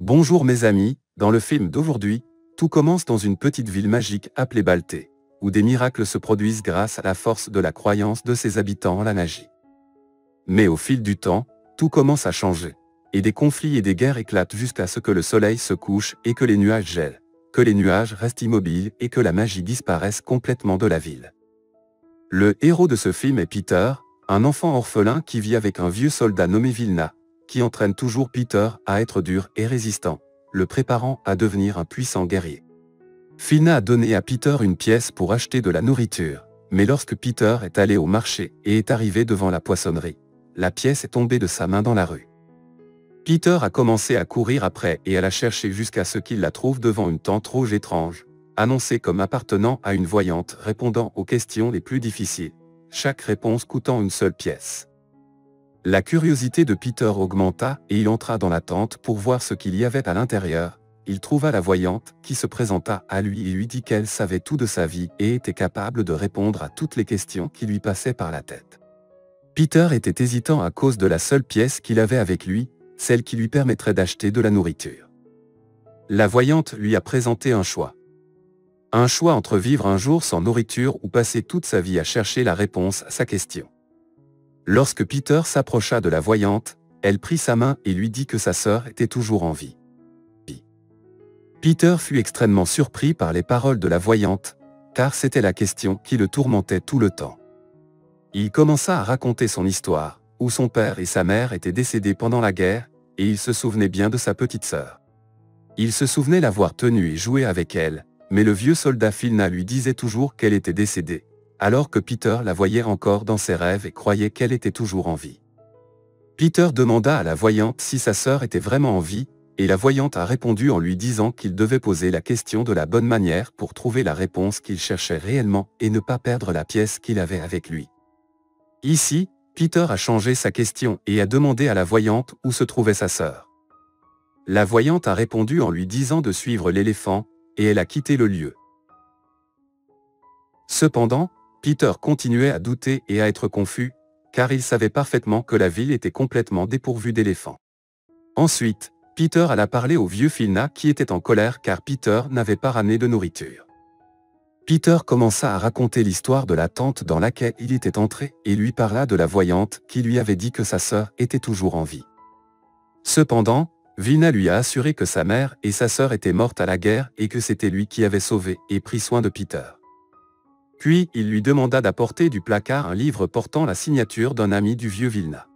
Bonjour mes amis, dans le film d'aujourd'hui, tout commence dans une petite ville magique appelée Balté, où des miracles se produisent grâce à la force de la croyance de ses habitants en la magie. Mais au fil du temps, tout commence à changer, et des conflits et des guerres éclatent jusqu'à ce que le soleil se couche et que les nuages gèlent, que les nuages restent immobiles et que la magie disparaisse complètement de la ville. Le héros de ce film est Peter, un enfant orphelin qui vit avec un vieux soldat nommé Vilna, qui entraîne toujours Peter à être dur et résistant, le préparant à devenir un puissant guerrier. Vilna a donné à Peter une pièce pour acheter de la nourriture, mais lorsque Peter est allé au marché et est arrivé devant la poissonnerie, la pièce est tombée de sa main dans la rue. Peter a commencé à courir après et à la chercher jusqu'à ce qu'il la trouve devant une tente rouge étrange, annoncée comme appartenant à une voyante répondant aux questions les plus difficiles, chaque réponse coûtant une seule pièce. La curiosité de Peter augmenta et il entra dans la tente pour voir ce qu'il y avait à l'intérieur. Il trouva la voyante qui se présenta à lui et lui dit qu'elle savait tout de sa vie et était capable de répondre à toutes les questions qui lui passaient par la tête. Peter était hésitant à cause de la seule pièce qu'il avait avec lui, celle qui lui permettrait d'acheter de la nourriture. La voyante lui a présenté un choix. Un choix entre vivre un jour sans nourriture ou passer toute sa vie à chercher la réponse à sa question. Lorsque Peter s'approcha de la voyante, elle prit sa main et lui dit que sa sœur était toujours en vie. Peter fut extrêmement surpris par les paroles de la voyante, car c'était la question qui le tourmentait tout le temps. Il commença à raconter son histoire, où son père et sa mère étaient décédés pendant la guerre, et il se souvenait bien de sa petite sœur. Il se souvenait l'avoir tenue et joué avec elle, mais le vieux soldat Vilna lui disait toujours qu'elle était décédée, alors que Peter la voyait encore dans ses rêves et croyait qu'elle était toujours en vie. Peter demanda à la voyante si sa sœur était vraiment en vie, et la voyante a répondu en lui disant qu'il devait poser la question de la bonne manière pour trouver la réponse qu'il cherchait réellement et ne pas perdre la pièce qu'il avait avec lui. Ici, Peter a changé sa question et a demandé à la voyante où se trouvait sa sœur. La voyante a répondu en lui disant de suivre l'éléphant, et elle a quitté le lieu. Cependant, Peter continuait à douter et à être confus, car il savait parfaitement que la ville était complètement dépourvue d'éléphants. Ensuite, Peter alla parler au vieux Vilna qui était en colère car Peter n'avait pas ramené de nourriture. Peter commença à raconter l'histoire de la tente dans laquelle il était entré et lui parla de la voyante qui lui avait dit que sa sœur était toujours en vie. Cependant, Vilna lui a assuré que sa mère et sa sœur étaient mortes à la guerre et que c'était lui qui avait sauvé et pris soin de Peter. Puis il lui demanda d'apporter du placard un livre portant la signature d'un ami du vieux Vilna.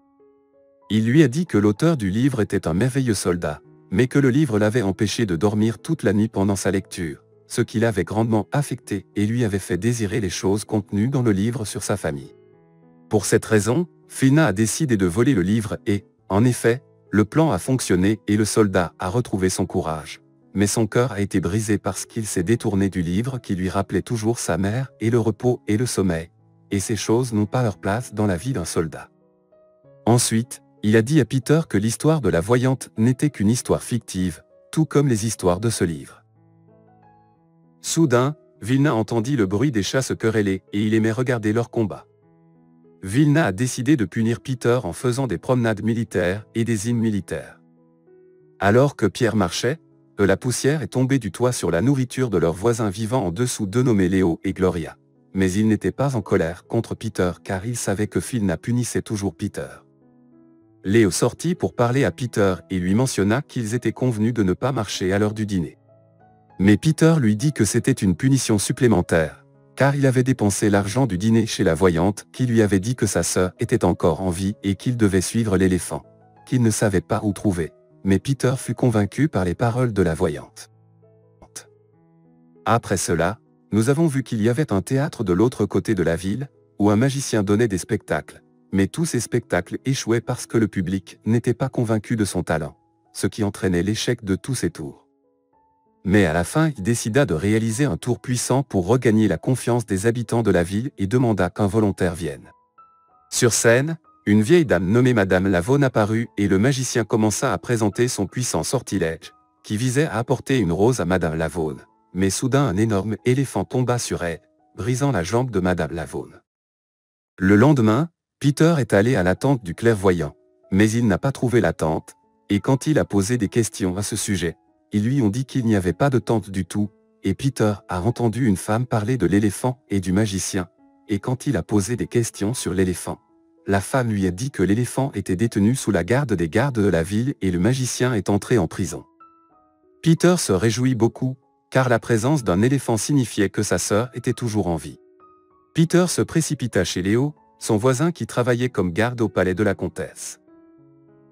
Il lui a dit que l'auteur du livre était un merveilleux soldat, mais que le livre l'avait empêché de dormir toute la nuit pendant sa lecture, ce qui l'avait grandement affecté et lui avait fait désirer les choses contenues dans le livre sur sa famille. Pour cette raison, Vilna a décidé de voler le livre et, en effet, le plan a fonctionné et le soldat a retrouvé son courage. Mais son cœur a été brisé parce qu'il s'est détourné du livre qui lui rappelait toujours sa mère et le repos et le sommeil, et ces choses n'ont pas leur place dans la vie d'un soldat. Ensuite, il a dit à Peter que l'histoire de la voyante n'était qu'une histoire fictive, tout comme les histoires de ce livre. Soudain, Vilna entendit le bruit des chats se quereller et il aimait regarder leur combat. Vilna a décidé de punir Peter en faisant des promenades militaires et des hymnes militaires. Alors que Pierre marchait, la poussière est tombée du toit sur la nourriture de leurs voisins vivant en dessous d'eux nommés Léo et Gloria. Mais il n'était pas en colère contre Peter car il savait que Vilna punissait toujours Peter. Léo sortit pour parler à Peter et lui mentionna qu'ils étaient convenus de ne pas marcher à l'heure du dîner. Mais Peter lui dit que c'était une punition supplémentaire, car il avait dépensé l'argent du dîner chez la voyante qui lui avait dit que sa sœur était encore en vie et qu'il devait suivre l'éléphant, qu'il ne savait pas où trouver. Mais Peter fut convaincu par les paroles de la voyante. Après cela, nous avons vu qu'il y avait un théâtre de l'autre côté de la ville, où un magicien donnait des spectacles, mais tous ces spectacles échouaient parce que le public n'était pas convaincu de son talent, ce qui entraînait l'échec de tous ses tours. Mais à la fin, il décida de réaliser un tour puissant pour regagner la confiance des habitants de la ville et demanda qu'un volontaire vienne. Sur scène, une vieille dame nommée Madame Lavone apparut et le magicien commença à présenter son puissant sortilège, qui visait à apporter une rose à Madame Lavone. Mais soudain un énorme éléphant tomba sur elle, brisant la jambe de Madame Lavone. Le lendemain, Peter est allé à la tente du clairvoyant, mais il n'a pas trouvé la tente, Et quand il a posé des questions à ce sujet, ils lui ont dit qu'il n'y avait pas de tente du tout, et Peter a entendu une femme parler de l'éléphant et du magicien, et quand il a posé des questions sur l'éléphant, la femme lui a dit que l'éléphant était détenu sous la garde des gardes de la ville et le magicien est entré en prison. Peter se réjouit beaucoup, car la présence d'un éléphant signifiait que sa sœur était toujours en vie. Peter se précipita chez Léo, son voisin qui travaillait comme garde au palais de la comtesse.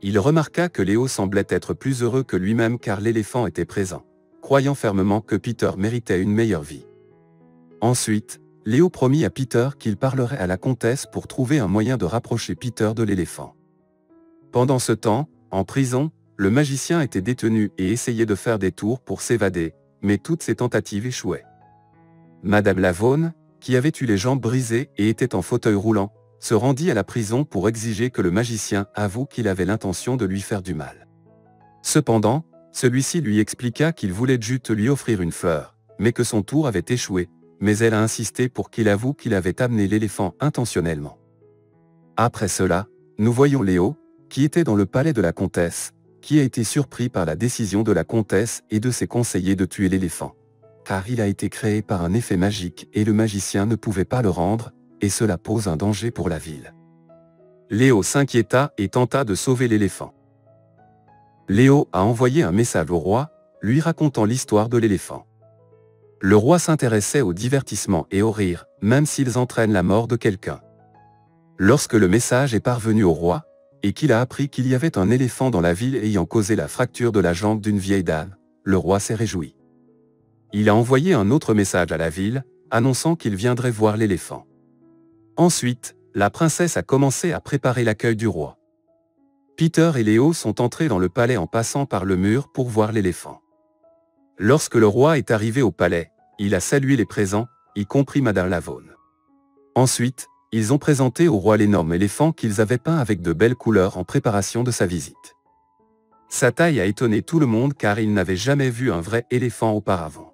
Il remarqua que Léo semblait être plus heureux que lui-même car l'éléphant était présent, croyant fermement que Peter méritait une meilleure vie. Ensuite, Léo promit à Peter qu'il parlerait à la comtesse pour trouver un moyen de rapprocher Peter de l'éléphant. Pendant ce temps, en prison, le magicien était détenu et essayait de faire des tours pour s'évader, mais toutes ses tentatives échouaient. Madame Lavone, qui avait eu les jambes brisées et était en fauteuil roulant, se rendit à la prison pour exiger que le magicien avoue qu'il avait l'intention de lui faire du mal. Cependant, celui-ci lui expliqua qu'il voulait juste lui offrir une fleur, mais que son tour avait échoué, mais elle a insisté pour qu'il avoue qu'il avait amené l'éléphant intentionnellement. Après cela, nous voyons Léo, qui était dans le palais de la comtesse, qui a été surpris par la décision de la comtesse et de ses conseillers de tuer l'éléphant, car il a été créé par un effet magique et le magicien ne pouvait pas le rendre, et cela pose un danger pour la ville. Léo s'inquiéta et tenta de sauver l'éléphant. Léo a envoyé un message au roi, lui racontant l'histoire de l'éléphant. Le roi s'intéressait au divertissement et au rire, même s'ils entraînent la mort de quelqu'un. Lorsque le message est parvenu au roi, et qu'il a appris qu'il y avait un éléphant dans la ville ayant causé la fracture de la jambe d'une vieille dame, le roi s'est réjoui. Il a envoyé un autre message à la ville, annonçant qu'il viendrait voir l'éléphant. Ensuite, la princesse a commencé à préparer l'accueil du roi. Peter et Léo sont entrés dans le palais en passant par le mur pour voir l'éléphant. Lorsque le roi est arrivé au palais, il a salué les présents, y compris Madame Lavone. Ensuite, ils ont présenté au roi l'énorme éléphant qu'ils avaient peint avec de belles couleurs en préparation de sa visite. Sa taille a étonné tout le monde car ils n'avaient jamais vu un vrai éléphant auparavant.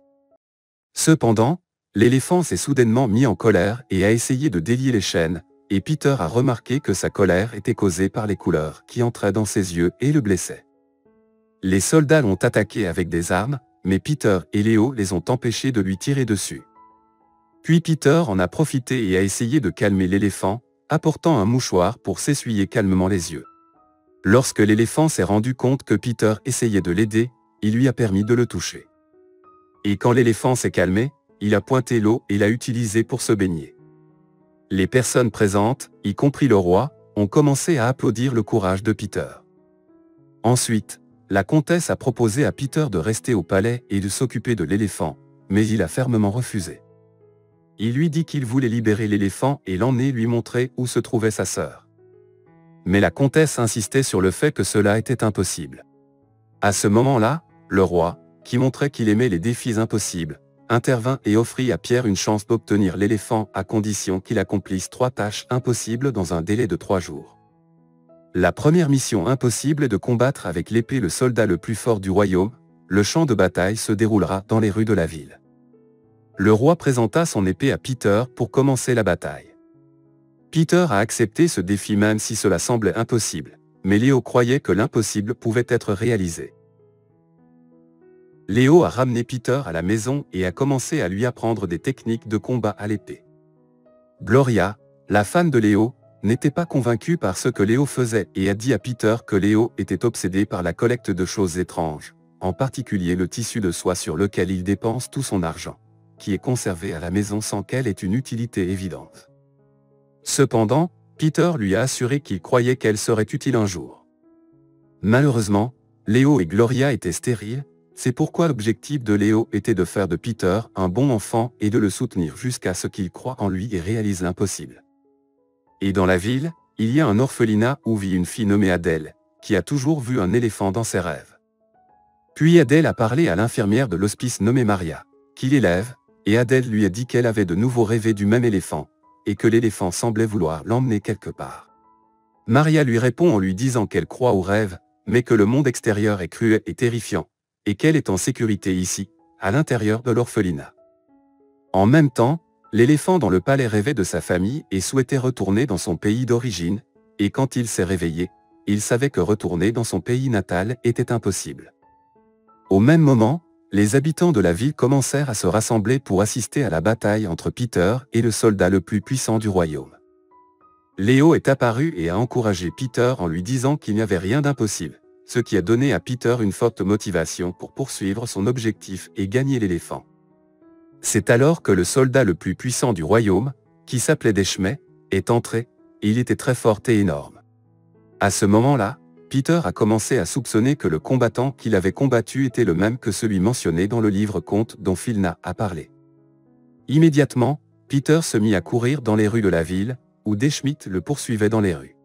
Cependant, l'éléphant s'est soudainement mis en colère et a essayé de délier les chaînes, et Peter a remarqué que sa colère était causée par les couleurs qui entraient dans ses yeux et le blessaient. Les soldats l'ont attaqué avec des armes, mais Peter et Léo les ont empêchés de lui tirer dessus. Puis Peter en a profité et a essayé de calmer l'éléphant, apportant un mouchoir pour s'essuyer calmement les yeux. Lorsque l'éléphant s'est rendu compte que Peter essayait de l'aider, il lui a permis de le toucher. Et quand l'éléphant s'est calmé, il a pointé l'eau et l'a utilisée pour se baigner. Les personnes présentes, y compris le roi, ont commencé à applaudir le courage de Peter. Ensuite, la comtesse a proposé à Peter de rester au palais et de s'occuper de l'éléphant, mais il a fermement refusé. Il lui dit qu'il voulait libérer l'éléphant et l'emmener lui montrer où se trouvait sa sœur. Mais la comtesse insistait sur le fait que cela était impossible. À ce moment-là, le roi, qui montrait qu'il aimait les défis impossibles, intervint et offrit à Pierre une chance d'obtenir l'éléphant à condition qu'il accomplisse 3 tâches impossibles dans un délai de 3 jours. La première mission impossible est de combattre avec l'épée le soldat le plus fort du royaume. Le champ de bataille se déroulera dans les rues de la ville. Le roi présenta son épée à Peter pour commencer la bataille. Peter a accepté ce défi même si cela semblait impossible, mais Léo croyait que l'impossible pouvait être réalisé. Léo a ramené Peter à la maison et a commencé à lui apprendre des techniques de combat à l'épée. Gloria, la femme de Léo, n'était pas convaincue par ce que Léo faisait et a dit à Peter que Léo était obsédé par la collecte de choses étranges, en particulier le tissu de soie sur lequel il dépense tout son argent, qui est conservé à la maison sans qu'elle ait une utilité évidente. Cependant, Peter lui a assuré qu'il croyait qu'elle serait utile un jour. Malheureusement, Léo et Gloria étaient stériles, c'est pourquoi l'objectif de Léo était de faire de Peter un bon enfant et de le soutenir jusqu'à ce qu'il croie en lui et réalise l'impossible. Et dans la ville, il y a un orphelinat où vit une fille nommée Adèle, qui a toujours vu un éléphant dans ses rêves. Puis Adèle a parlé à l'infirmière de l'hospice nommée Maria, qui l'élève, et Adèle lui a dit qu'elle avait de nouveau rêvé du même éléphant, et que l'éléphant semblait vouloir l'emmener quelque part. Maria lui répond en lui disant qu'elle croit aux rêves, mais que le monde extérieur est cruel et terrifiant, et qu'elle est en sécurité ici, à l'intérieur de l'orphelinat. En même temps, l'éléphant dans le palais rêvait de sa famille et souhaitait retourner dans son pays d'origine, et quand il s'est réveillé, il savait que retourner dans son pays natal était impossible. Au même moment, les habitants de la ville commencèrent à se rassembler pour assister à la bataille entre Peter et le soldat le plus puissant du royaume. Léo est apparu et a encouragé Peter en lui disant qu'il n'y avait rien d'impossible, ce qui a donné à Peter une forte motivation pour poursuivre son objectif et gagner l'éléphant. C'est alors que le soldat le plus puissant du royaume, qui s'appelait Deshmé, est entré, et il était très fort et énorme. À ce moment-là, Peter a commencé à soupçonner que le combattant qu'il avait combattu était le même que celui mentionné dans le livre conte dont Philna a parlé. Immédiatement, Peter se mit à courir dans les rues de la ville, où Deshmé le poursuivait dans les rues.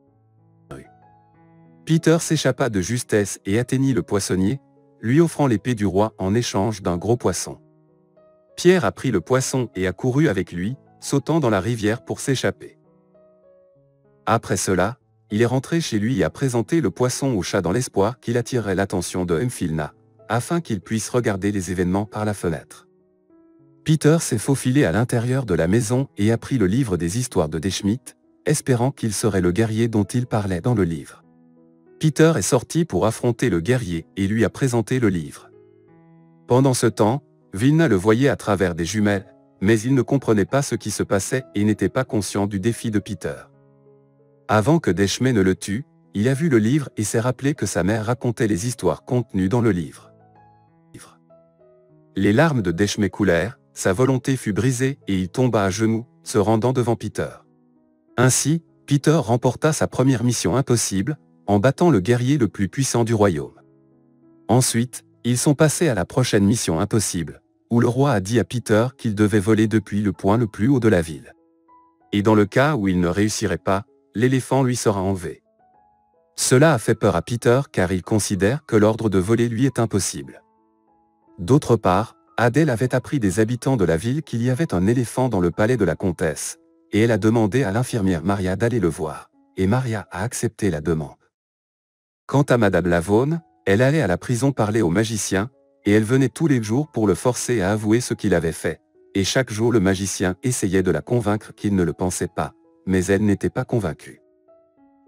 Peter s'échappa de justesse et atteignit le poissonnier, lui offrant l'épée du roi en échange d'un gros poisson. Pierre a pris le poisson et a couru avec lui, sautant dans la rivière pour s'échapper. Après cela, il est rentré chez lui et a présenté le poisson au chat dans l'espoir qu'il attirerait l'attention de Philna, afin qu'il puisse regarder les événements par la fenêtre. Peter s'est faufilé à l'intérieur de la maison et a pris le livre des histoires de Deshmé, espérant qu'il serait le guerrier dont il parlait dans le livre. Peter est sorti pour affronter le guerrier et lui a présenté le livre. Pendant ce temps, Philna le voyait à travers des jumelles, mais il ne comprenait pas ce qui se passait et n'était pas conscient du défi de Peter. Avant que Deshmé ne le tue, il a vu le livre et s'est rappelé que sa mère racontait les histoires contenues dans le livre. Les larmes de Deshmé coulèrent, sa volonté fut brisée et il tomba à genoux, se rendant devant Peter. Ainsi, Peter remporta sa première mission impossible, en battant le guerrier le plus puissant du royaume. Ensuite, ils sont passés à la prochaine mission impossible, où le roi a dit à Peter qu'il devait voler depuis le point le plus haut de la ville. Et dans le cas où il ne réussirait pas, l'éléphant lui sera enlevé. Cela a fait peur à Peter car il considère que l'ordre de voler lui est impossible. D'autre part, Adèle avait appris des habitants de la ville qu'il y avait un éléphant dans le palais de la comtesse, et elle a demandé à l'infirmière Maria d'aller le voir, et Maria a accepté la demande. Quant à Madame Lavone, elle allait à la prison parler au magicien, et elle venait tous les jours pour le forcer à avouer ce qu'il avait fait, et chaque jour le magicien essayait de la convaincre qu'il ne le pensait pas, mais elle n'était pas convaincue.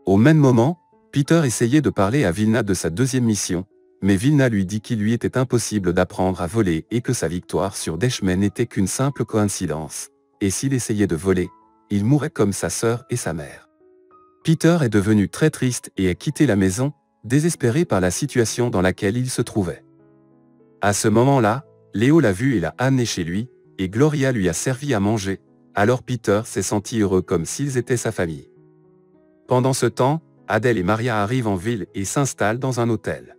Au même moment, Peter essayait de parler à Philna de sa deuxième mission, mais Philna lui dit qu'il lui était impossible d'apprendre à voler et que sa victoire sur Deshmé n'était qu'une simple coïncidence, et s'il essayait de voler, il mourrait comme sa sœur et sa mère. Peter est devenu très triste et a quitté la maison, désespéré par la situation dans laquelle il se trouvait. À ce moment-là, Léo l'a vu et l'a amené chez lui, et Gloria lui a servi à manger, alors Peter s'est senti heureux comme s'ils étaient sa famille. Pendant ce temps, Adèle et Maria arrivent en ville et s'installent dans un hôtel.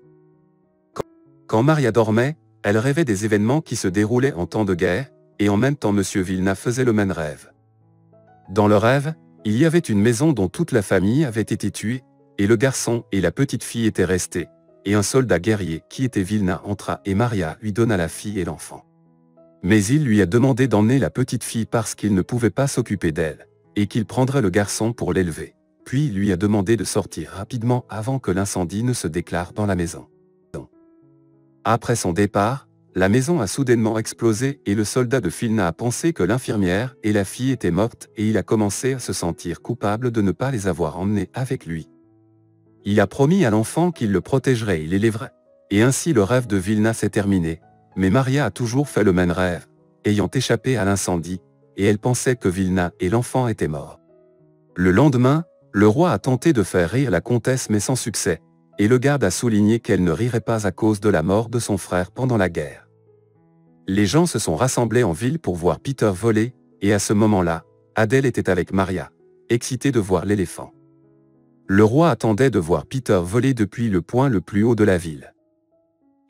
Quand Maria dormait, elle rêvait des événements qui se déroulaient en temps de guerre, et en même temps M. Philna faisait le même rêve. Dans le rêve, il y avait une maison dont toute la famille avait été tuée, et le garçon et la petite fille étaient restés, et un soldat guerrier qui était Philna entra et Maria lui donna la fille et l'enfant. Mais il lui a demandé d'emmener la petite fille parce qu'il ne pouvait pas s'occuper d'elle, et qu'il prendrait le garçon pour l'élever, puis il lui a demandé de sortir rapidement avant que l'incendie ne se déclare dans la maison. Après son départ, la maison a soudainement explosé et le soldat de Philna a pensé que l'infirmière et la fille étaient mortes et il a commencé à se sentir coupable de ne pas les avoir emmenées avec lui. Il a promis à l'enfant qu'il le protégerait et l'élèverait, et ainsi le rêve de Philna s'est terminé, mais Maria a toujours fait le même rêve, ayant échappé à l'incendie, et elle pensait que Philna et l'enfant étaient morts. Le lendemain, le roi a tenté de faire rire la comtesse mais sans succès, et le garde a souligné qu'elle ne rirait pas à cause de la mort de son frère pendant la guerre. Les gens se sont rassemblés en ville pour voir Peter voler, et à ce moment-là, Adèle était avec Maria, excitée de voir l'éléphant. Le roi attendait de voir Peter voler depuis le point le plus haut de la ville.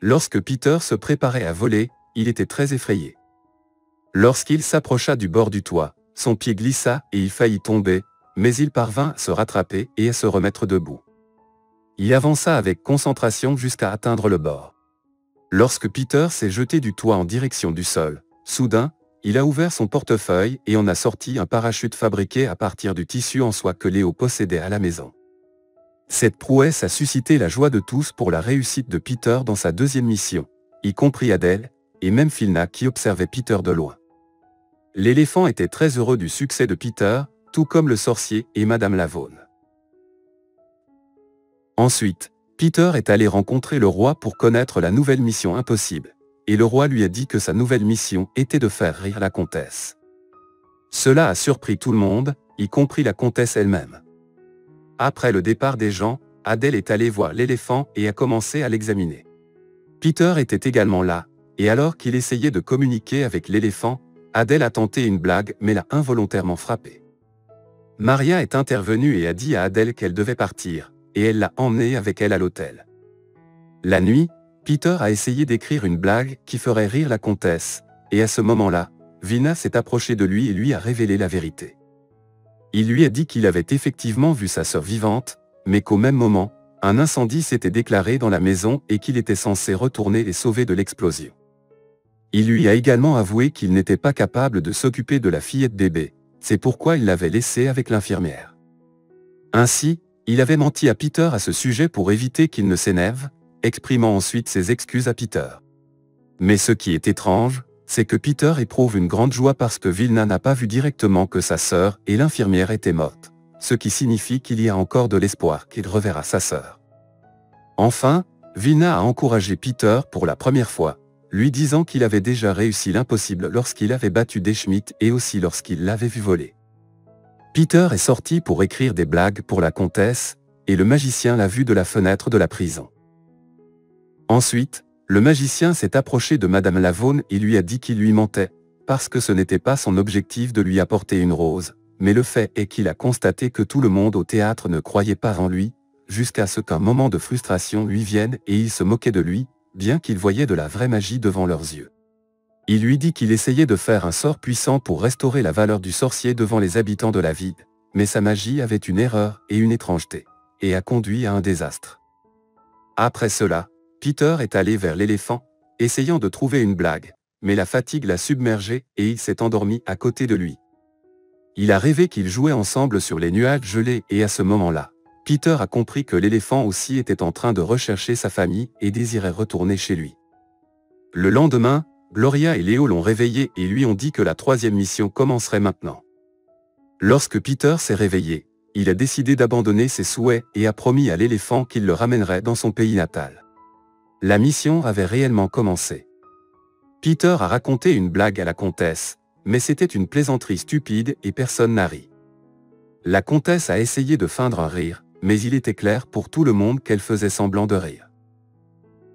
Lorsque Peter se préparait à voler, il était très effrayé. Lorsqu'il s'approcha du bord du toit, son pied glissa et il faillit tomber, mais il parvint à se rattraper et à se remettre debout. Il avança avec concentration jusqu'à atteindre le bord. Lorsque Peter s'est jeté du toit en direction du sol, soudain, il a ouvert son portefeuille et en a sorti un parachute fabriqué à partir du tissu en soie que Léo possédait à la maison. Cette prouesse a suscité la joie de tous pour la réussite de Peter dans sa deuxième mission, y compris Adèle, et même Philna qui observait Peter de loin. L'éléphant était très heureux du succès de Peter, tout comme le sorcier et Madame Lavone. Ensuite, Peter est allé rencontrer le roi pour connaître la nouvelle mission impossible, et le roi lui a dit que sa nouvelle mission était de faire rire la comtesse. Cela a surpris tout le monde, y compris la comtesse elle-même. Après le départ des gens, Adèle est allée voir l'éléphant et a commencé à l'examiner. Peter était également là, et alors qu'il essayait de communiquer avec l'éléphant, Adèle a tenté une blague mais l'a involontairement frappé. Maria est intervenue et a dit à Adèle qu'elle devait partir, et elle l'a emmenée avec elle à l'hôtel. La nuit, Peter a essayé d'écrire une blague qui ferait rire la comtesse, et à ce moment-là, Vina s'est approchée de lui et lui a révélé la vérité. Il lui a dit qu'il avait effectivement vu sa sœur vivante, mais qu'au même moment, un incendie s'était déclaré dans la maison et qu'il était censé retourner les sauver de l'explosion. Il lui a également avoué qu'il n'était pas capable de s'occuper de la fillette bébé, c'est pourquoi il l'avait laissée avec l'infirmière. Ainsi, il avait menti à Peter à ce sujet pour éviter qu'il ne s'énerve, exprimant ensuite ses excuses à Peter. Mais ce qui est étrange, c'est que Peter éprouve une grande joie parce que Vilna n'a pas vu directement que sa sœur et l'infirmière étaient mortes, ce qui signifie qu'il y a encore de l'espoir qu'il reverra sa sœur. Enfin, Vilna a encouragé Peter pour la première fois, lui disant qu'il avait déjà réussi l'impossible lorsqu'il avait battu des Schmidt et aussi lorsqu'il l'avait vu voler. Peter est sorti pour écrire des blagues pour la comtesse, et le magicien l'a vu de la fenêtre de la prison. Ensuite, le magicien s'est approché de Madame Lavone et lui a dit qu'il lui mentait, parce que ce n'était pas son objectif de lui apporter une rose, mais le fait est qu'il a constaté que tout le monde au théâtre ne croyait pas en lui, jusqu'à ce qu'un moment de frustration lui vienne et il se moquait de lui, bien qu'il voyait de la vraie magie devant leurs yeux. Il lui dit qu'il essayait de faire un sort puissant pour restaurer la valeur du sorcier devant les habitants de la ville, mais sa magie avait une erreur et une étrangeté, et a conduit à un désastre. Après cela, Peter est allé vers l'éléphant, essayant de trouver une blague, mais la fatigue l'a submergé et il s'est endormi à côté de lui. Il a rêvé qu'ils jouaient ensemble sur les nuages gelés et à ce moment-là, Peter a compris que l'éléphant aussi était en train de rechercher sa famille et désirait retourner chez lui. Le lendemain, Gloria et Léo l'ont réveillé et lui ont dit que la troisième mission commencerait maintenant. Lorsque Peter s'est réveillé, il a décidé d'abandonner ses souhaits et a promis à l'éléphant qu'il le ramènerait dans son pays natal. La mission avait réellement commencé. Peter a raconté une blague à la comtesse, mais c'était une plaisanterie stupide et personne n'a ri. La comtesse a essayé de feindre un rire, mais il était clair pour tout le monde qu'elle faisait semblant de rire.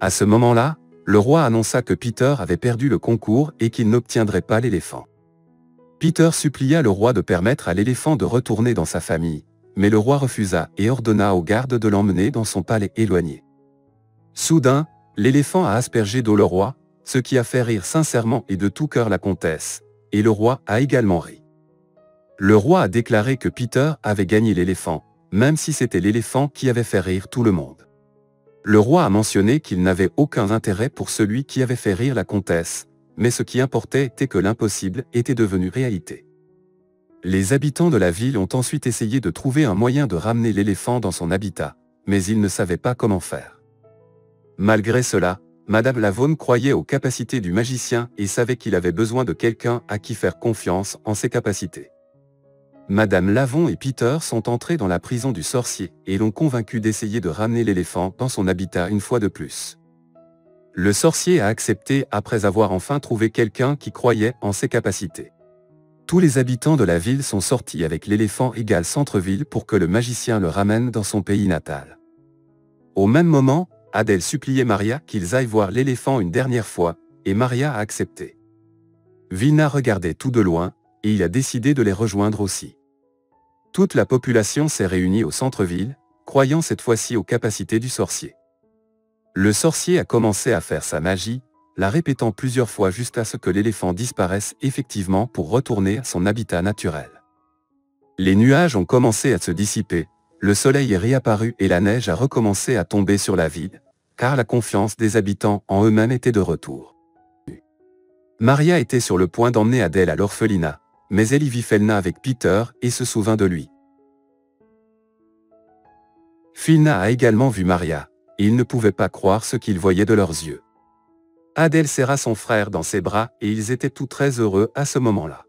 À ce moment-là, le roi annonça que Peter avait perdu le concours et qu'il n'obtiendrait pas l'éléphant. Peter supplia le roi de permettre à l'éléphant de retourner dans sa famille, mais le roi refusa et ordonna aux gardes de l'emmener dans son palais éloigné. Soudain, l'éléphant a aspergé d'eau le roi, ce qui a fait rire sincèrement et de tout cœur la comtesse, et le roi a également ri. Le roi a déclaré que Peter avait gagné l'éléphant, même si c'était l'éléphant qui avait fait rire tout le monde. Le roi a mentionné qu'il n'avait aucun intérêt pour celui qui avait fait rire la comtesse, mais ce qui importait était que l'impossible était devenu réalité. Les habitants de la ville ont ensuite essayé de trouver un moyen de ramener l'éléphant dans son habitat, mais ils ne savaient pas comment faire. Malgré cela, Madame Lavone croyait aux capacités du magicien et savait qu'il avait besoin de quelqu'un à qui faire confiance en ses capacités. Madame Lavone et Peter sont entrés dans la prison du sorcier et l'ont convaincu d'essayer de ramener l'éléphant dans son habitat une fois de plus. Le sorcier a accepté après avoir enfin trouvé quelqu'un qui croyait en ses capacités. Tous les habitants de la ville sont sortis avec l'éléphant égal centre-ville pour que le magicien le ramène dans son pays natal. Au même moment, Adèle suppliait Maria qu'ils aillent voir l'éléphant une dernière fois, et Maria a accepté. Vilna regardait tout de loin, et il a décidé de les rejoindre aussi. Toute la population s'est réunie au centre-ville, croyant cette fois-ci aux capacités du sorcier. Le sorcier a commencé à faire sa magie, la répétant plusieurs fois jusqu'à ce que l'éléphant disparaisse effectivement pour retourner à son habitat naturel. Les nuages ont commencé à se dissiper, le soleil est réapparu et la neige a recommencé à tomber sur la ville, car la confiance des habitants en eux-mêmes était de retour. Maria était sur le point d'emmener Adèle à l'orphelinat, mais elle y vit Felna avec Peter et se souvint de lui. Filna a également vu Maria, et il ne pouvait pas croire ce qu'il voyait de leurs yeux. Adèle serra son frère dans ses bras et ils étaient tous très heureux à ce moment-là.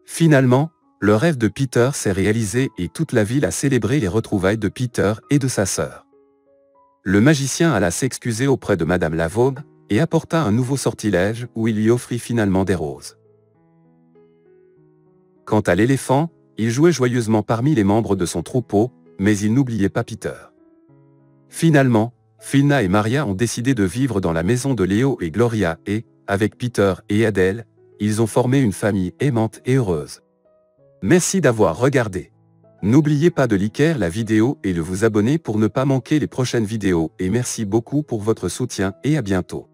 Finalement, Le rêve de Peter s'est réalisé et toute la ville a célébré les retrouvailles de Peter et de sa sœur. Le magicien alla s'excuser auprès de Madame Lavaude et apporta un nouveau sortilège où il lui offrit finalement des roses. Quant à l'éléphant, il jouait joyeusement parmi les membres de son troupeau, mais il n'oubliait pas Peter. Finalement, Philna et Maria ont décidé de vivre dans la maison de Léo et Gloria et, avec Peter et Adèle, ils ont formé une famille aimante et heureuse. Merci d'avoir regardé. N'oubliez pas de liker la vidéo et de vous abonner pour ne pas manquer les prochaines vidéos et merci beaucoup pour votre soutien et à bientôt.